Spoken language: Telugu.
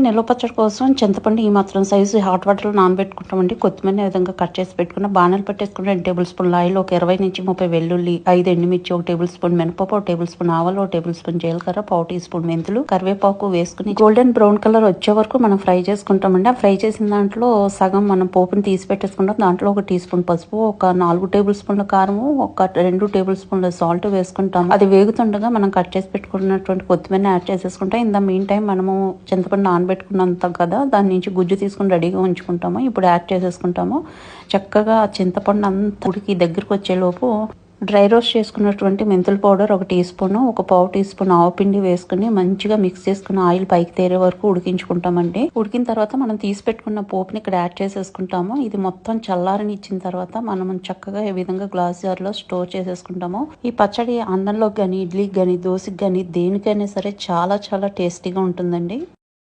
నిల్వ పచ్చడి కోసం చింతపండు ఈ మాత్రం సైజు హాట్ వాటర్లో నానబెట్టుకుంటామండి. కొత్తిమీర విధంగా కట్ చేసి పెట్టుకున్న బాణాలు పెట్టేసుకుని 2 టేబుల్ స్పూన్ల ఆయిల్, ఒక 20 నుంచి 30 వెల్లుల్లి, 5 ఎండుమిర్చి, 1 టేబుల్ స్పూన్ మినపప్పు, 1 టేబుల్ స్పూన్ ఆవాలు, 1 టేబుల్ స్పూన్ జీలకర్ర, 1 టీ స్పూన్ మెంతులు, కరివేపాకు వేసుకుని గోల్డెన్ బ్రౌన్ కలర్ వచ్చే వరకు మనం ఫ్రై చేసుకుంటామండి. ఆ ఫ్రై చేసిన దాంట్లో సగం మనం పోపుని తీసి పెట్టేసుకుంటాం. దాంట్లో 1 టీ స్పూన్ పసుపు, ఒక 4 టేబుల్ స్పూన్ల కారము, ఒక 2 టేబుల్ స్పూన్ల సాల్ట్ వేసుకుంటాం. అది వేగుతుండగా మనం కట్ చేసి పెట్టుకున్నటువంటి కొత్తిమీరని యాడ్ చేసేసుకుంటాం. ఇన్ ద మీన్ టైం మనము చింతపండు నానబెట్టుకున్నంత కదా దాని నుంచి గుజ్జు తీసుకుని రెడీగా ఉంచుకుంటాము. ఇప్పుడు యాడ్ చేసేసుకుంటాము. చక్కగా చింతపండు అంతా ఉడికి దగ్గరికి వచ్చేలోపు డ్రై రోస్ట్ చేసుకున్నటువంటి మెంతుల పౌడర్ 1 టీ స్పూన్, ఒక 1/2 టీ స్పూన్ ఆవపిండి వేసుకుని మంచిగా మిక్స్ చేసుకుని ఆయిల్ పైకి తేరే వరకు ఉడికించుకుంటామండి. ఉడికిన తర్వాత మనం తీసి పెట్టుకున్న పోపుని ఇక్కడ యాడ్ చేసేసుకుంటాము. ఇది మొత్తం చల్లారని ఇచ్చిన తర్వాత మనం చక్కగా ఈ విధంగా గ్లాస్ జార్ లో స్టోర్ చేసేసుకుంటాము. ఈ పచ్చడి అన్నంలోకి కానీ, ఇడ్లీకి కానీ, దోశకి కానీ దేనికైనా సరే చాలా చాలా టేస్టీగా ఉంటుందండి.